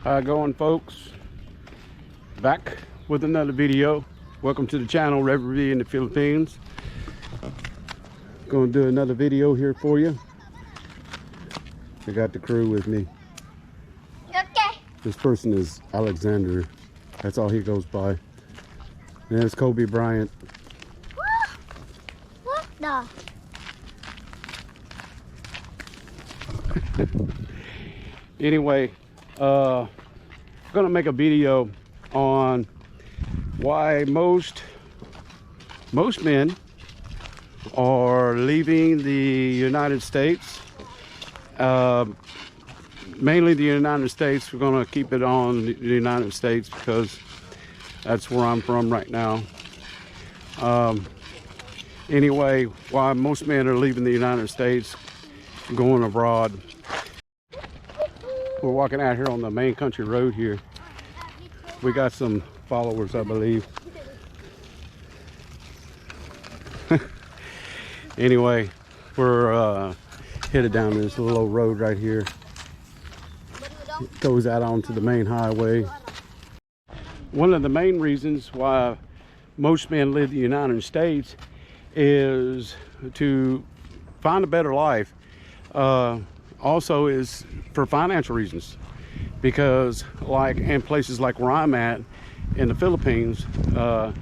How it going, folks? Back with another video. Welcome to the channel, Reverie in the Philippines. Going to do another video here for you. I got the crew with me. Okay. This person is Alexander. That's all he goes by. And there's Kobe Bryant. What the? Anyway, gonna make a video on why most men are leaving the United States. Mainly the United States. We're gonna keep it on the United States because that's where I'm from right now. Anyway, why most men are leaving the United States, going abroad. We're walking out here on the main country road here. We got some followers, I believe. Anyway, we're headed down this little old road right here. It goes out onto the main highway. One of the main reasons why most men leave the United States is to find a better life. Also is for financial reasons, because like in places like where I'm at in the Philippines, the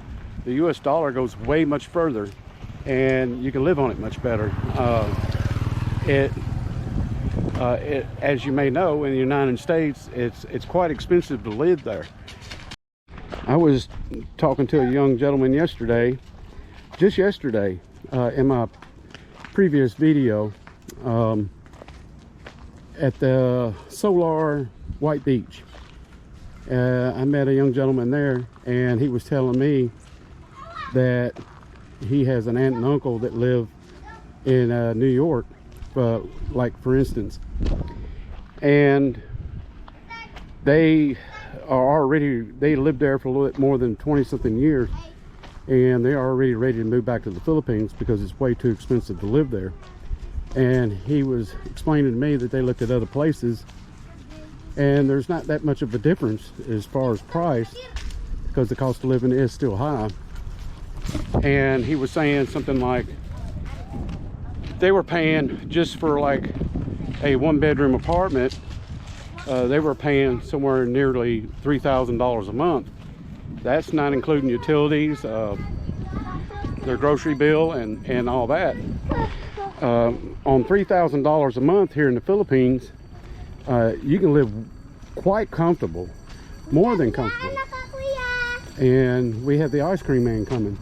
US dollar goes way much further and you can live on it much better. As you may know, in the United States, it's quite expensive to live there. I was talking to a young gentleman yesterday, just yesterday, in my previous video, at the Solar White Beach. I met a young gentleman there, and he was telling me that he has an aunt and uncle that live in New York, like for instance, and they lived there for a little bit more than 20-something years, and they're already ready to move back to the Philippines because it's way too expensive to live there. And he was explaining to me that they looked at other places and there's not that much of a difference as far as price, because the cost of living is still high. And he was saying something like they were paying, just for like a one-bedroom apartment, they were paying somewhere nearly $3,000 a month. That's not including utilities, their grocery bill and all that. On $3,000 a month here in the Philippines, you can live quite comfortable, more than comfortable. And we have the ice cream man coming.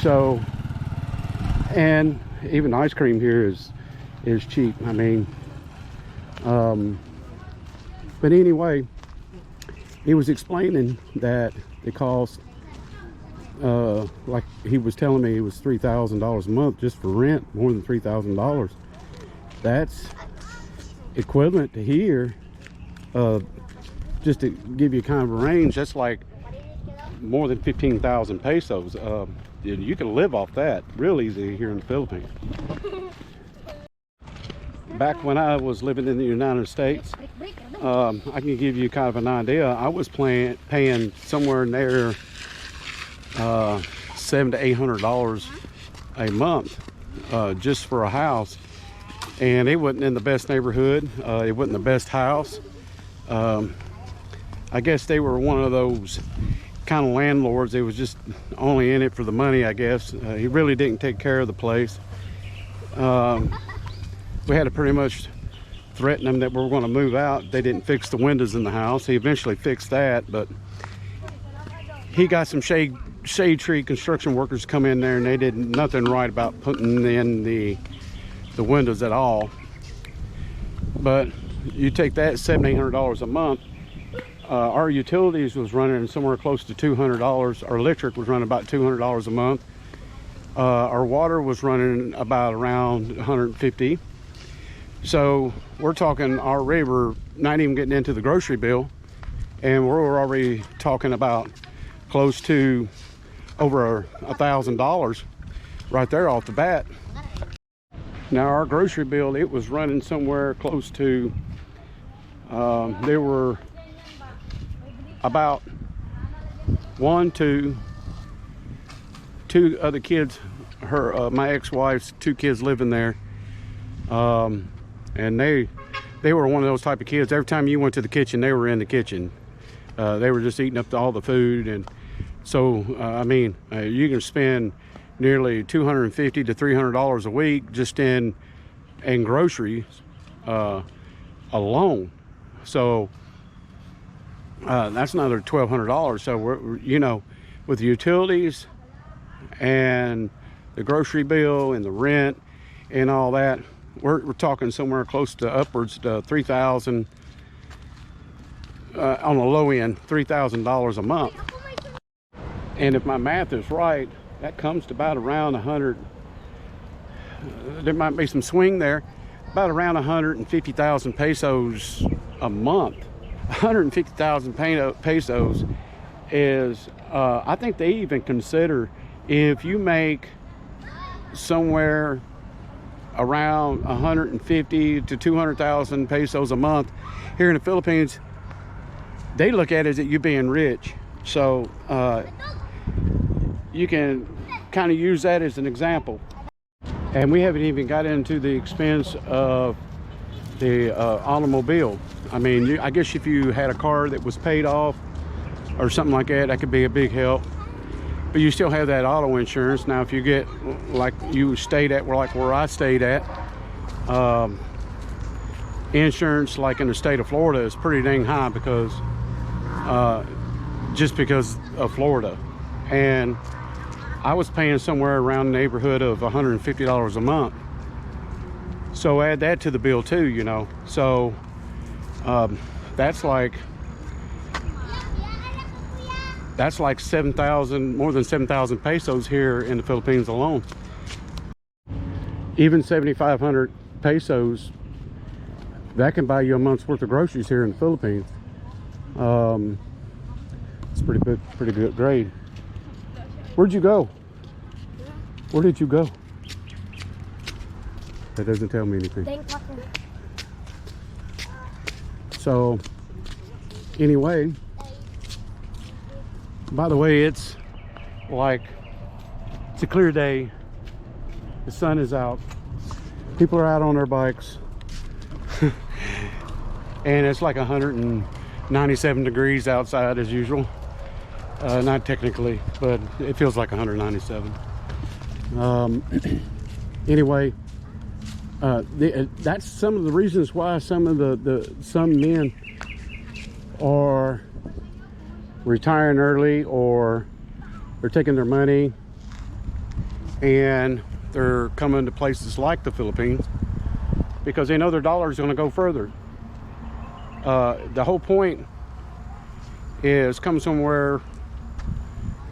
So, and even ice cream here is cheap. I mean, but anyway, he was explaining that it costs, like he was telling me, it was $3,000 a month just for rent, more than $3,000. That's equivalent to here, just to give you kind of a range, that's like more than 15,000 pesos. You can live off that real easy here in the Philippines. Back when I was living in the United States, I can give you kind of an idea. I was paying somewhere near $700 to $800 a month, just for a house, and it wasn't in the best neighborhood. It wasn't the best house. I guess they were one of those kind of landlords. They was just only in it for the money, I guess. He really didn't take care of the place. We had to pretty much threaten them that we were going to move out. They didn't fix the windows in the house. He eventually fixed that, but he got some shade tree construction workers come in there, and they did nothing right about putting in the windows at all. But you take that $700-800 a month. Our utilities was running somewhere close to $200. Our electric was running about $200 a month. Our water was running about around $150. So we're talking already, we're not even getting into the grocery bill, and we're already talking about close to over $1,000 right there off the bat. Now our grocery bill, it was running somewhere close to, there were about two other kids, my ex-wife's two kids living there, and they were one of those type of kids. Every time you went to the kitchen, they were in the kitchen. They were just eating up all the food. And so I mean, you can spend nearly $250 to $300 a week just in groceries alone. So that's another $1,200. So we're, you know, with the utilities and the grocery bill and the rent and all that, we're talking somewhere close to upwards to $3,000 on the low end, $3,000 a month. And if my math is right, that comes to about around 100. There might be some swing there, about around 150,000 pesos a month. 150,000 pesos is, I think they even consider, if you make somewhere around 150 to 200,000 pesos a month here in the Philippines, they look at it as you being rich. So you can kind of use that as an example. And we haven't even got into the expense of the automobile. I mean, I guess if you had a car that was paid off or something like that, that could be a big help. But you still have that auto insurance. Now, if you get, like you stayed at, like where I stayed at, insurance, like in the state of Florida, is pretty dang high because just because of Florida. And I was paying somewhere around the neighborhood of $150 a month. So add that to the bill too, you know. So that's like 7,000, more than 7,000 pesos here in the Philippines alone. Even 7,500 pesos, that can buy you a month's worth of groceries here in the Philippines. It's pretty good grade. Where'd you go? Where did you go? That doesn't tell me anything. So anyway, by the way, it's a clear day. The sun is out. People are out on their bikes. And it's like 197 degrees outside as usual. Not technically, but it feels like 197. Anyway, that's some of the reasons why some men are retiring early, or they're taking their money and they're coming to places like the Philippines because they know their dollar is going to go further. The whole point is come somewhere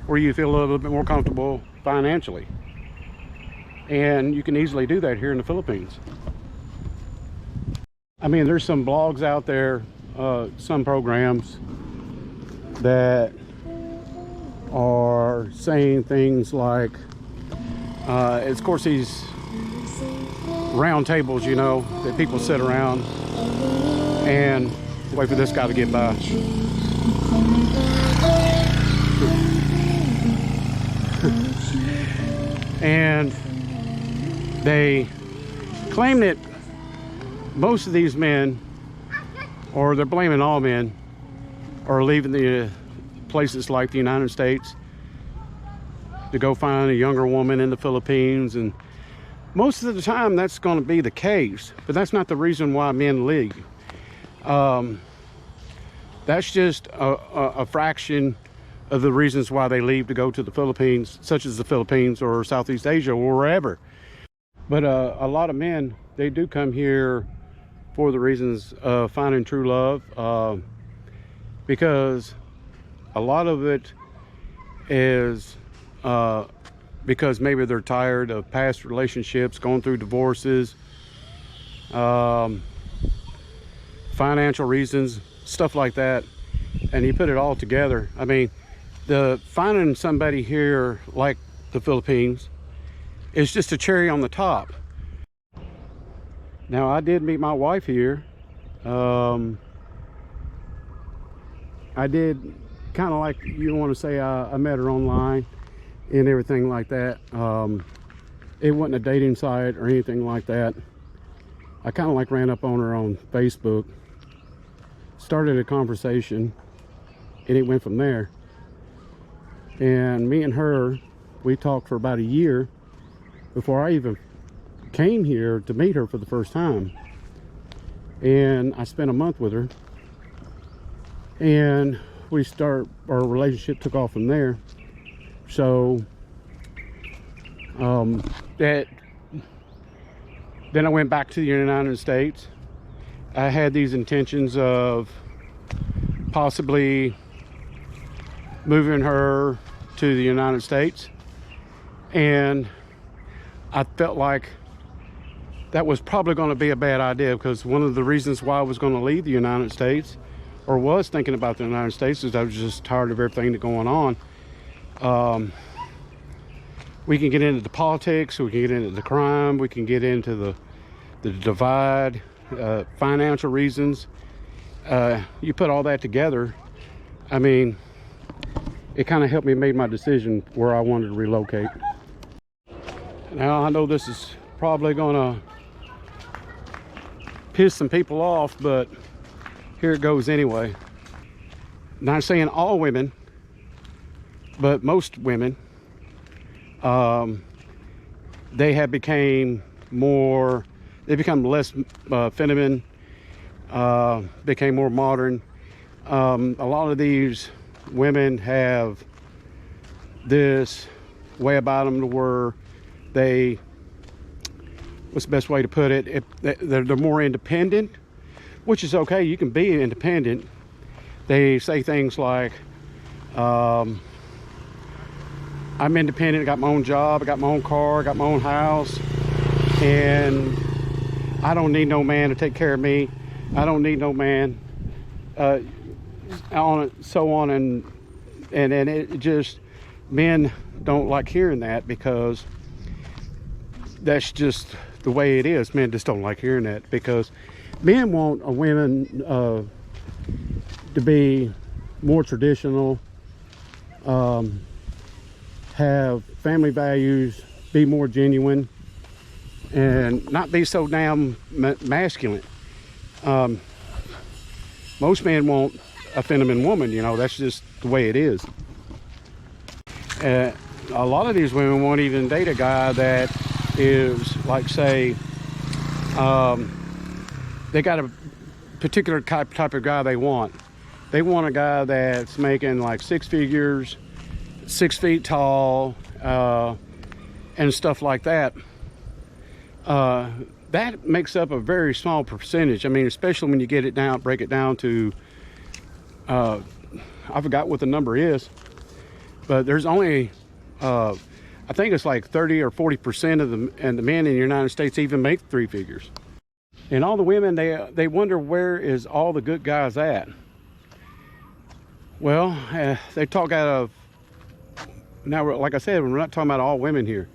where you feel a little bit more comfortable financially, and you can easily do that here in the Philippines. I mean, there's some blogs out there, some programs that are saying things like, of course, these round tables, you know, that people sit around and wait for this guy to get by. And they claim that most of these men, or they're blaming all men, are leaving the places like the United States to go find a younger woman in the Philippines. And most of the time that's going to be the case, but that's not the reason why men leave. That's just a fraction of the reasons why they leave to go to the Philippines, such as the Philippines or Southeast Asia or wherever. But a lot of men, they do come here for the reasons of finding true love, because a lot of it is because maybe they're tired of past relationships, going through divorces, financial reasons, stuff like that. And you put it all together. I mean, finding somebody here like the Philippines is just a cherry on the top. Now, I did meet my wife here. I did kind of like you want to say I met her online and everything like that. It wasn't a dating site or anything like that. I kind of like ran up on her on Facebook, started a conversation, and it went from there. And me and her, we talked for about a year before I even came here to meet her for the first time. And I spent a month with her, and our relationship took off from there. So then I went back to the United States. I had these intentions of possibly moving her to the United States, and I felt like that was probably going to be a bad idea, because one of the reasons why I was going to leave the United States, or was thinking about the United States, is I was just tired of everything that's going on. We can get into the politics, we can get into the crime, we can get into the divide, financial reasons. You put all that together, I mean, it kind of helped me make my decision where I wanted to relocate. Now, I know this is probably gonna piss some people off, but here it goes anyway. Not saying all women, but most women, they have become less feminine, became more modern. A lot of these women have this way about them to where they, what's the best way to put it, they're more independent, which is okay. You can be independent. They say things like, I'm independent, I got my own job, I got my own car, I got my own house, and I don't need no man to take care of me. I don't need no man, so on, and it just, men don't like hearing that, because that's just the way it is. Men just don't like hearing that, because men want a woman to be more traditional, have family values, be more genuine, and not be so damn masculine. Most men want a feminine woman, you know, that's just the way it is. A lot of these women won't even date a guy that is, like, say, they got a particular type of guy they want. They want a guy that's making like 6 figures, 6 feet tall, and stuff like that. That makes up a very small percentage. I mean, especially when you get it down, break it down to, I forgot what the number is, but there's only, I think it's like 30 or 40% of the men in the United States even make 3 figures. And all the women, they wonder, where is all the good guys at? Well, they talk out of, now, like I said, we're not talking about all women here.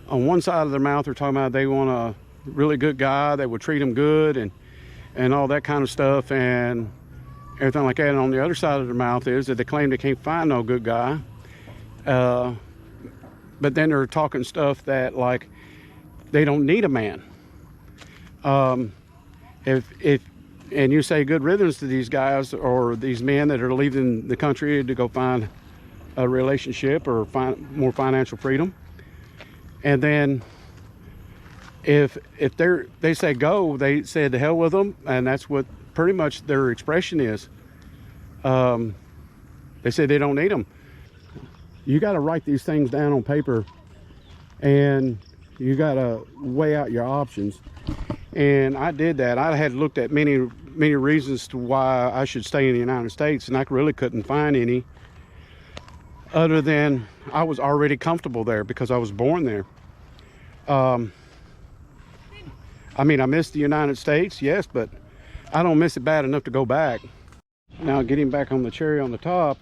On one side of their mouth, they're talking about they want a really good guy that would treat them good and all that kind of stuff and everything like that. And on the other side of their mouth is that they claim they can't find no good guy. But then they're talking stuff that, like, they don't need a man. If and you say good riddance to these guys or these men that are leaving the country to go find a relationship or find more financial freedom, and then if they say go, they say to hell with them, and that's what pretty much their expression is. They say they don't need them. You got to write these things down on paper, and you got to weigh out your options. And I did that. I had looked at many reasons to why I should stay in the United States, and I really couldn't find any other than I was already comfortable there because I was born there. I mean, I miss the United States, yes, but I don't miss it bad enough to go back. Now, getting back on the cherry on the top,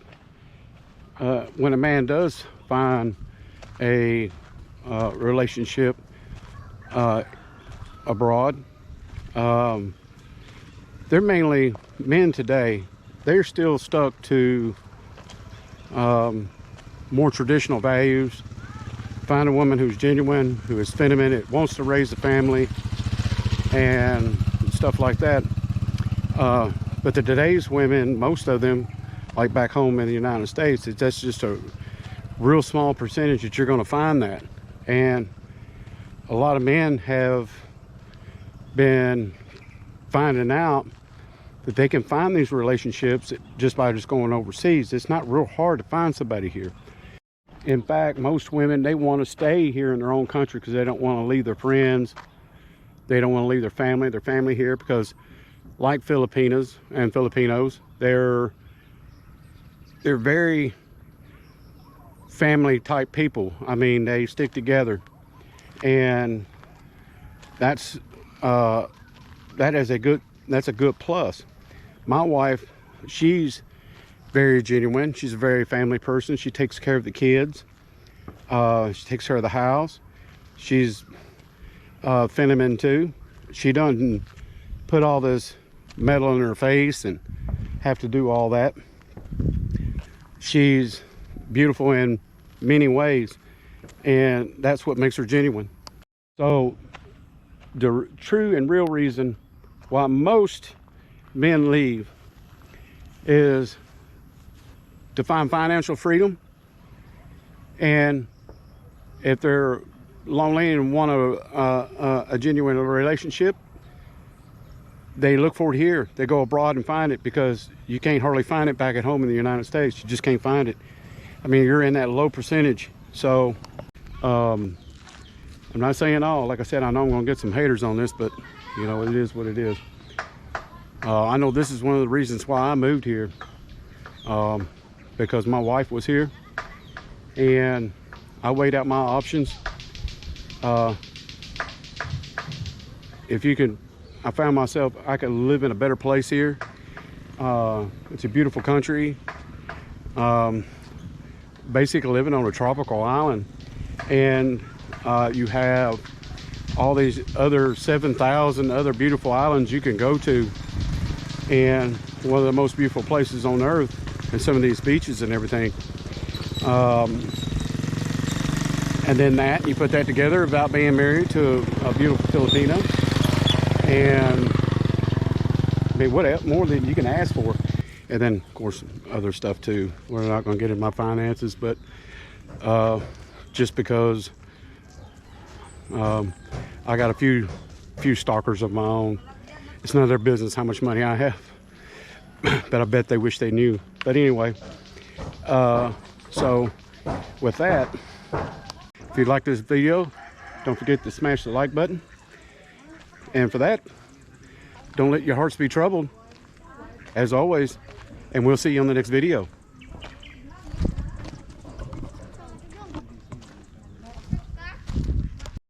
when a man does find a relationship abroad, they're mainly men today. They're still stuck to more traditional values. Find a woman who's genuine, who is feminine, it wants to raise a family and stuff like that. But today's women, most of them, like back home in the United States, that's just a real small percentage that you're going to find that. And a lot of men have been finding out that they can find these relationships just by going overseas. It's not real hard to find somebody here. In fact, most women, they want to stay here in their own country because they don't want to leave their friends. They don't want to leave their family here, because like Filipinas and Filipinos, they're very family type people. I mean, they stick together, and that's a good plus. My wife, she's very genuine. She's a very family person. She takes care of the kids. She takes care of the house. She's feminine too. She doesn't put all this metal in her face and have to do all that. She's beautiful in many ways, and that's what makes her genuine. So the true and real reason why most men leave is to find financial freedom, and if they're lonely and want a genuine relationship, they look for it here. They go abroad and find it, because you can't hardly find it back at home in the United States. You just can't find it. I mean, you're in that low percentage. So I'm not saying all. Like I said, I know I'm gonna get some haters on this, but you know, it is what it is. I know this is one of the reasons why I moved here, because my wife was here, and I weighed out my options. I found myself, I could live in a better place here. It's a beautiful country. Basically living on a tropical island, and you have all these other 7,000 other beautiful islands you can go to, and one of the most beautiful places on earth, and some of these beaches and everything. And then you put that together about being married to a beautiful Filipino, and I mean, what else more than you can ask for? And then of course other stuff too. We're not going to get into my finances, but just because I got a few stalkers of my own, it's none of their business how much money I have. But I bet they wish they knew. But anyway, so with that, if you like this video, don't forget to smash the like button. And for that, don't let your hearts be troubled, as always, and we'll see you on the next video.